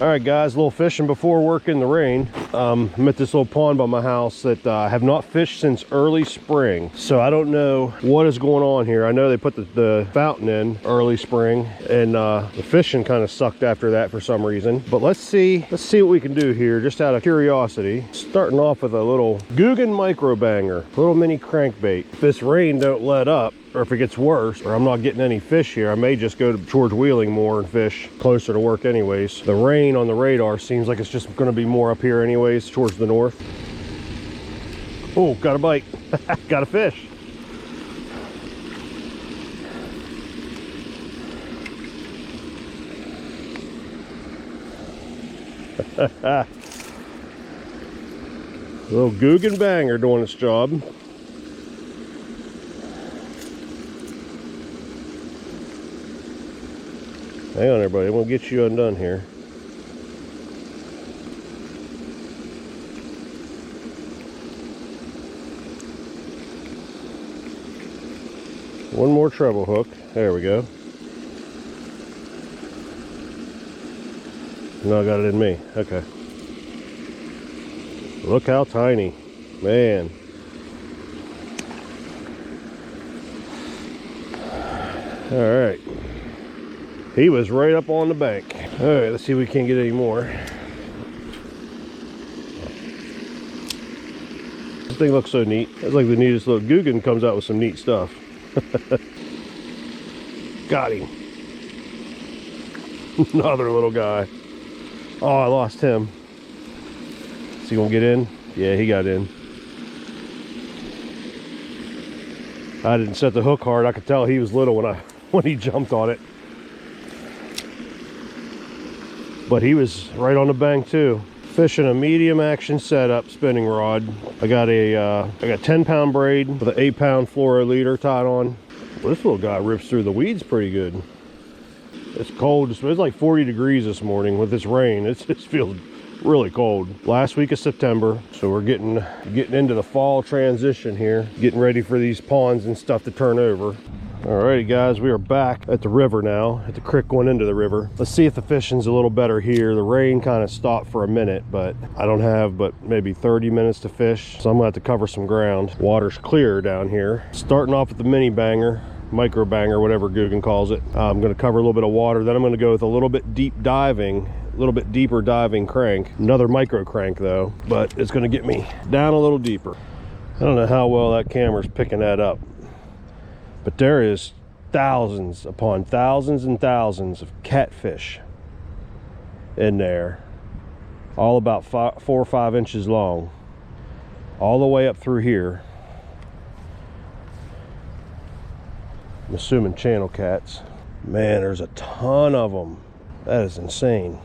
All right, guys, a little fishing before work in the rain. I'm at this little pond by my house that I have not fished since early spring. So I don't know what is going on here. I know they put the fountain in early spring, and the fishing kind of sucked after that for some reason. But let's see what we can do here, just out of curiosity. Starting off with a little Guggen micro banger, little mini crankbait. If this rain don't let up, or if it gets worse, or I'm not getting any fish here, I may just go towards Wheeling more and fish closer to work anyways. The rain on the radar seems like it's just gonna be more up here anyways, towards the north. Oh, got a bite. Got a fish. Little Guggen banger doing its job. Hang on, everybody. I'm gonna get you undone here. One more treble hook. There we go. No, I got it in me. Okay. Look how tiny. Man. All right. He was right up on the bank. All right, let's see if we can't get any more. This thing looks so neat. It's like the neatest little Guggen comes out with some neat stuff. Got him. Another little guy. Oh, I lost him. Is he gonna get in? Yeah, he got in. I didn't set the hook hard. I could tell he was little when he jumped on it. But he was right on the bank too. Fishing a medium action setup spinning rod. I got 10-pound braid with an 8-pound fluoro leader tied on. Well, this little guy rips through the weeds pretty good. It's cold. It's like 40 degrees this morning with this rain. It feels really cold. Last week of September, so we're getting into the fall transition here, getting ready for these ponds and stuff to turn over. Alrighty, guys, we are back at the river now, at the creek going into the river. Let's see if the fishing's a little better here. The rain kind of stopped for a minute, but I don't have but maybe 30 minutes to fish, so I'm gonna have to cover some ground. Water's clear down here. Starting off with the mini banger, micro banger, whatever Guggen calls it. I'm gonna cover a little bit of water, then I'm gonna go with a little bit deeper diving crank. Another micro crank though, but it's gonna get me down a little deeper. I don't know how well that camera's picking that up, but there is thousands upon thousands and thousands of catfish in there, all about 4 or 5 inches long, all the way up through here. I'm assuming channel cats. Man, there's a ton of them. That is insane.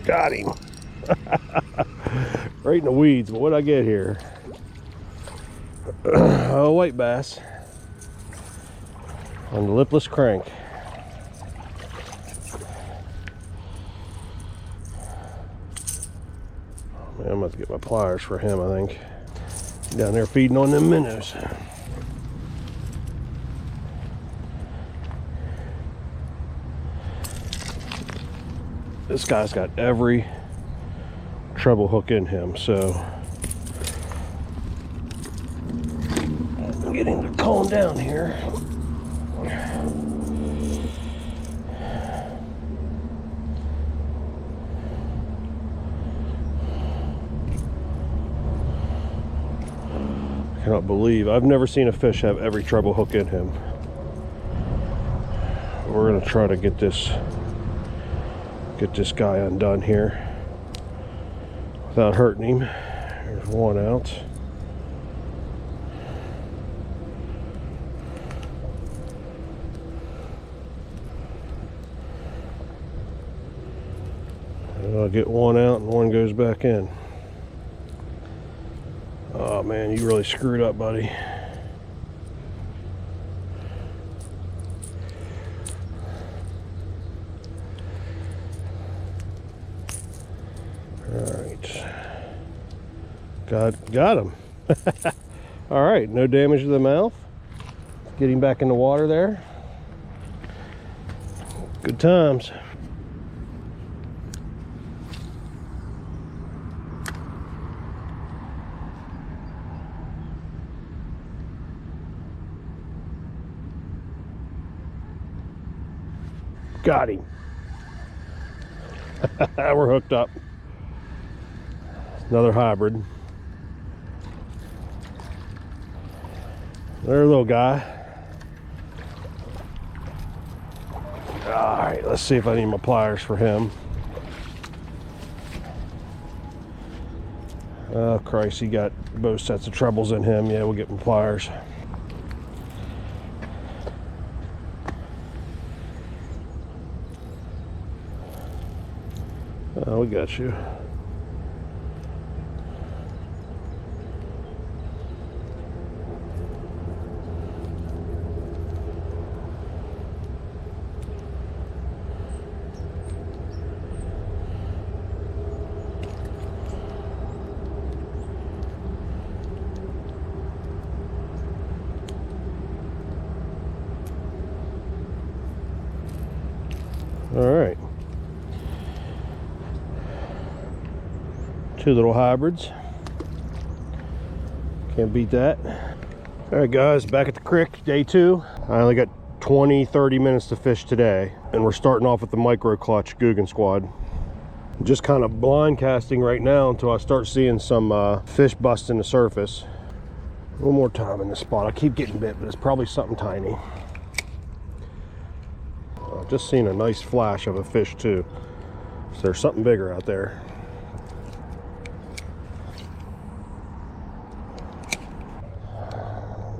Got him. Right in the weeds, but what'd I get here? Oh, white bass on the lipless crank. Oh, man, I'm about to get my pliers for him, I think. Down there feeding on them minnows. This guy's got every treble hook in him, so I'm getting to calm down here. I cannot believe I've never seen a fish have every treble hook in him. We're gonna try to get this guy undone here without hurting him. There's one out. And I'll get one out and one goes back in. Oh man, you really screwed up, buddy. Got him. All right, no damage to the mouth. Get him back in the water there. Good times. Got him. We're hooked up. Another hybrid. There, little guy. All right, let's see if I need my pliers for him. Oh Christ, he got both sets of trebles in him. Yeah, we'll get my pliers. Oh, we got you. All right. Two little hybrids. Can't beat that. All right, guys, back at the creek, day 2. I only got 20-30 minutes to fish today, and we're starting off with the micro clutch Guggen Squad. I'm just kind of blind casting right now until I start seeing some fish busting the surface. One more time in this spot. I keep getting bit, but it's probably something tiny. I've just seen a nice flash of a fish too. So there's something bigger out there.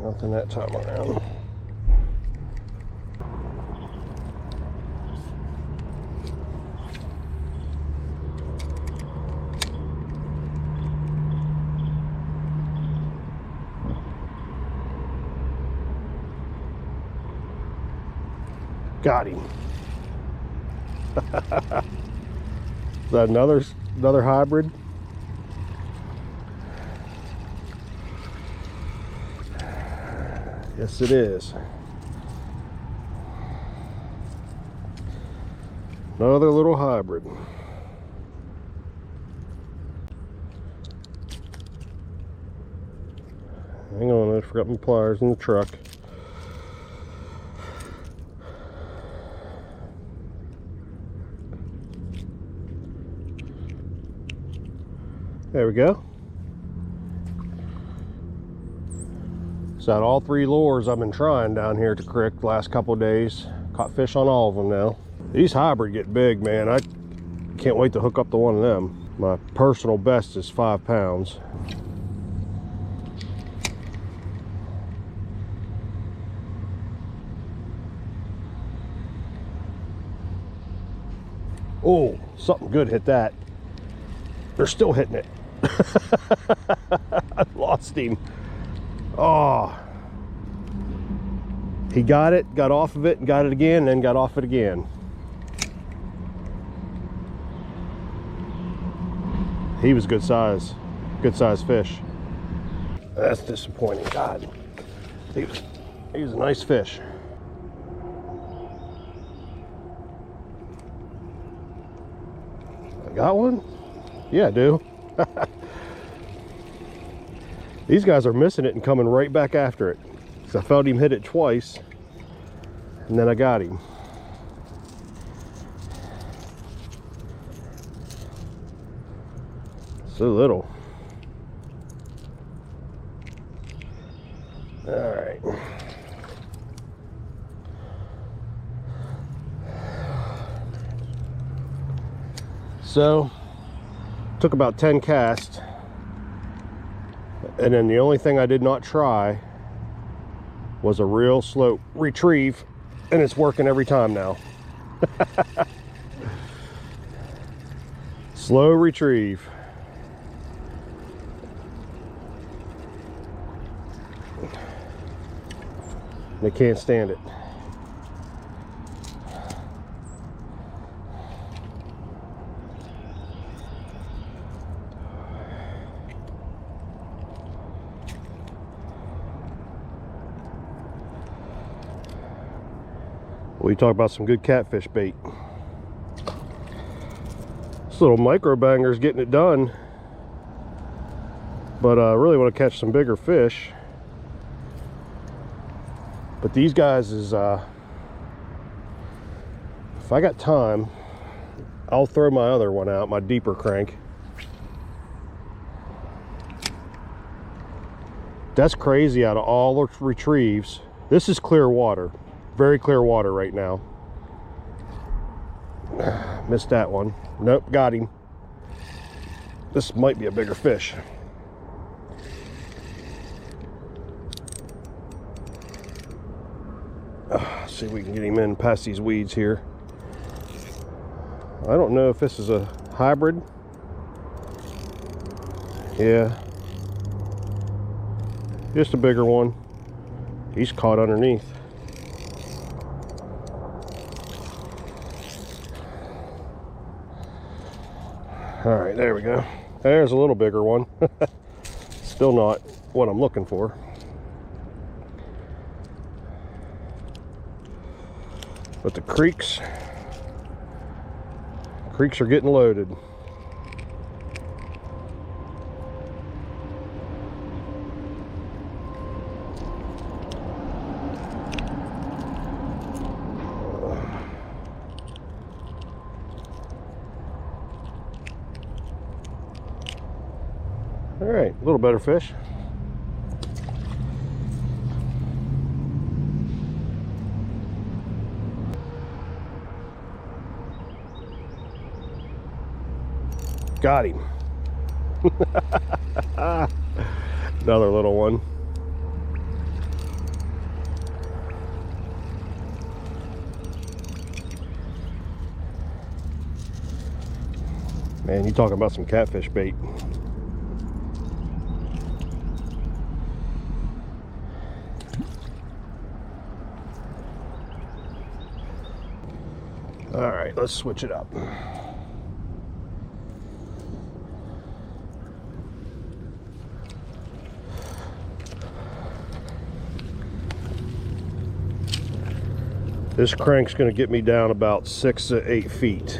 Nothing that time around. Got him. Is that another hybrid? Yes, it is. Another little hybrid. Hang on, I forgot my pliers in the truck. There we go. So all 3 lures I've been trying down here at the creek the last couple of days. Caught fish on all of them now. These hybrid get big, man. I can't wait to hook up to one of them. My personal best is 5 pounds. Oh, something good hit that. They're still hitting it. I lost him. Oh, he got it, got off of it, and got it again, and then got off it again. He was good size fish. That's disappointing. God, he was a nice fish. I got one? Yeah, I do. These guys are missing it and coming right back after it. So I felt him hit it twice, and then I got him. So little. All right. So took about 10 casts, and then the only thing I did not try was a real slow retrieve, and it's working every time now. Slow retrieve. They can't stand it. We talk about some good catfish bait. This little micro banger's getting it done, but I really want to catch some bigger fish. But these guys is, if I got time, I'll throw my other one out, my deeper crank. That's crazy. Out of all the retrieves, this is clear water, very clear water right now. Missed that one. Nope, got him. This might be a bigger fish. See if we can get him in past these weeds here. I don't know if this is a hybrid. Yeah, just a bigger one. He's caught underneath. All right, there we go. There's a little bigger one. Still not what I'm looking for. But the creeks are getting loaded. All right, a little better fish. Got him. Another little one. Man, you talking about some catfish bait. All right, let's switch it up. This crank's going to get me down about 6 to 8 feet.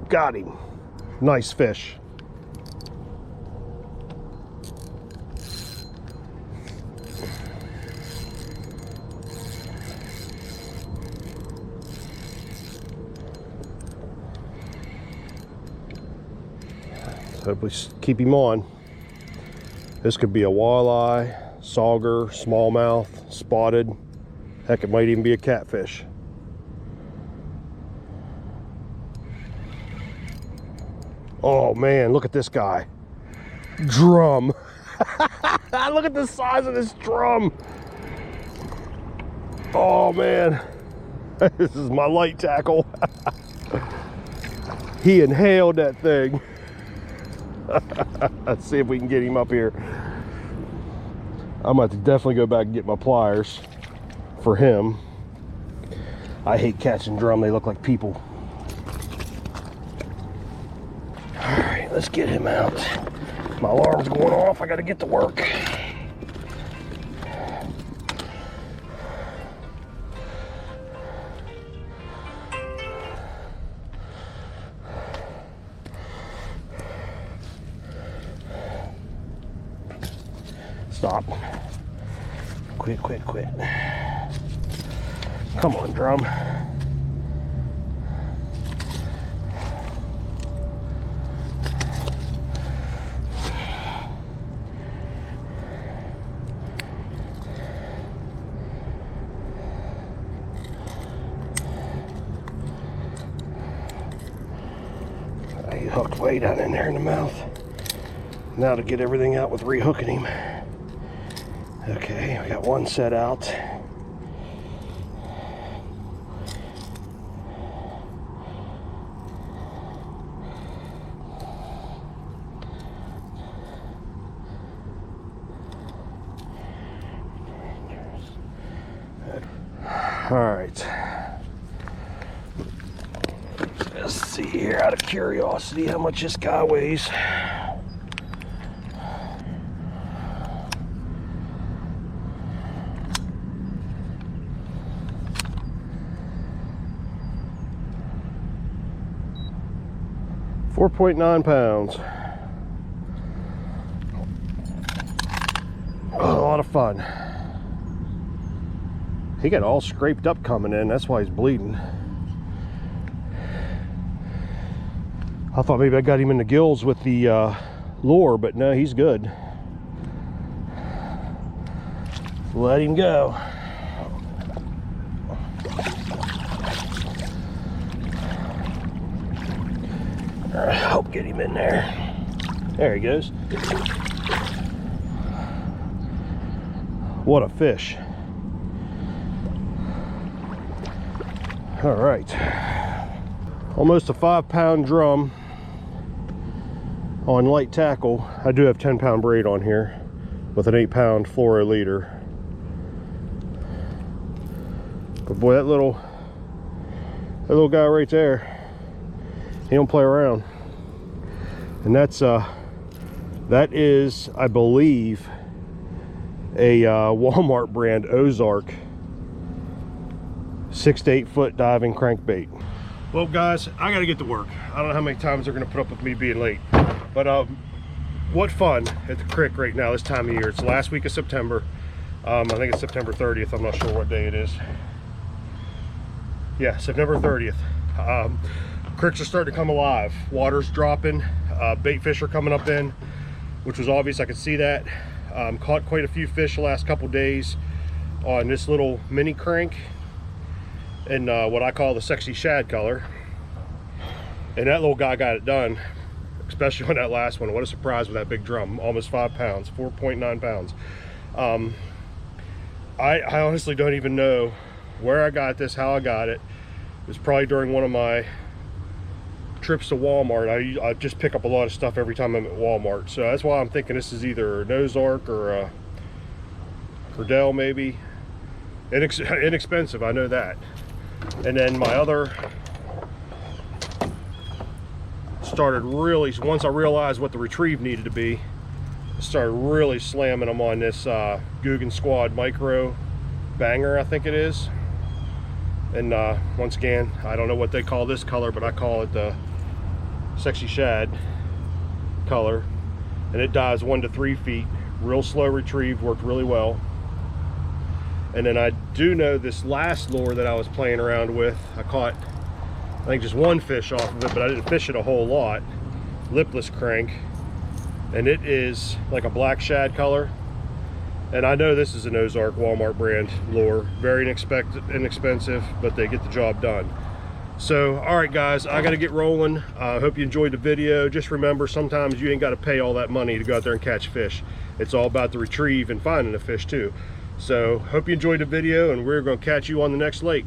Got him. Nice fish. Hopefully keep him on. This could be a walleye, sauger, smallmouth, spotted. Heck, it might even be a catfish. Oh man, look at this guy. Drum. Look at the size of this drum. Oh man. This is my light tackle. He inhaled that thing. Let's see if we can get him up here. I'm going to have to definitely go back and get my pliers for him. I hate catching drum. They look like people. All right, let's get him out. My alarm's going off. I got to get to work. Stop. Quit. Come on, drum. He hooked way down in there in the mouth. Now to get everything out with rehooking him. Okay, we got one set out. All right. Let's see here, out of curiosity, how much this guy weighs. .9 pounds. Oh, a lot of fun. He got all scraped up coming in, that's why he's bleeding. I thought maybe I got him in the gills with the lure, but no, he's good. Let him go. All right, help get him in there. There he goes. What a fish. All right. Almost a 5-pound drum on light tackle. I do have 10-pound braid on here with an 8-pound fluoro leader. But boy, that little guy right there, he don't play around. And that's that is, I believe, a Walmart brand Ozark 6 to 8 foot diving crankbait. Well guys, I gotta get to work. I don't know how many times they're gonna put up with me being late, but what fun at the creek right now this time of year. It's the last week of September. I think it's September 30th. I'm not sure what day it is. Yeah, September 30th. Creeks are starting to come alive. Water's dropping. Bait fish are coming up in, which was obvious. I could see that. Caught quite a few fish the last couple days on this little mini crank in what I call the sexy shad color. And that little guy got it done, especially on that last one. What a surprise with that big drum. Almost 5 pounds, 4.9 pounds. I honestly don't even know where I got this, how I got it. It was probably during one of my trips to Walmart. I just pick up a lot of stuff every time I'm at Walmart, so that's why I'm thinking this is either an Ozark or a Cordell, maybe. Inexpensive, I know that. And then my other started really, once I realized what the retrieve needed to be, I started really slamming them on this Guggen Squad Micro Banger, I think it is. And once again, I don't know what they call this color, but I call it the sexy shad color. And it dives 1 to 3 feet, real slow retrieve, worked really well. And then I do know this last lure that I was playing around with, I caught, I think, just one fish off of it, but I didn't fish it a whole lot. Lipless crank, and it is like a black shad color. And I know this is an Ozark Walmart brand lure, very inexpensive, but they get the job done. So, all right guys, I gotta get rolling. I hope you enjoyed the video. Just remember, sometimes you ain't gotta pay all that money to go out there and catch fish. It's all about the retrieve and finding the fish too. So, hope you enjoyed the video, and we're gonna catch you on the next lake.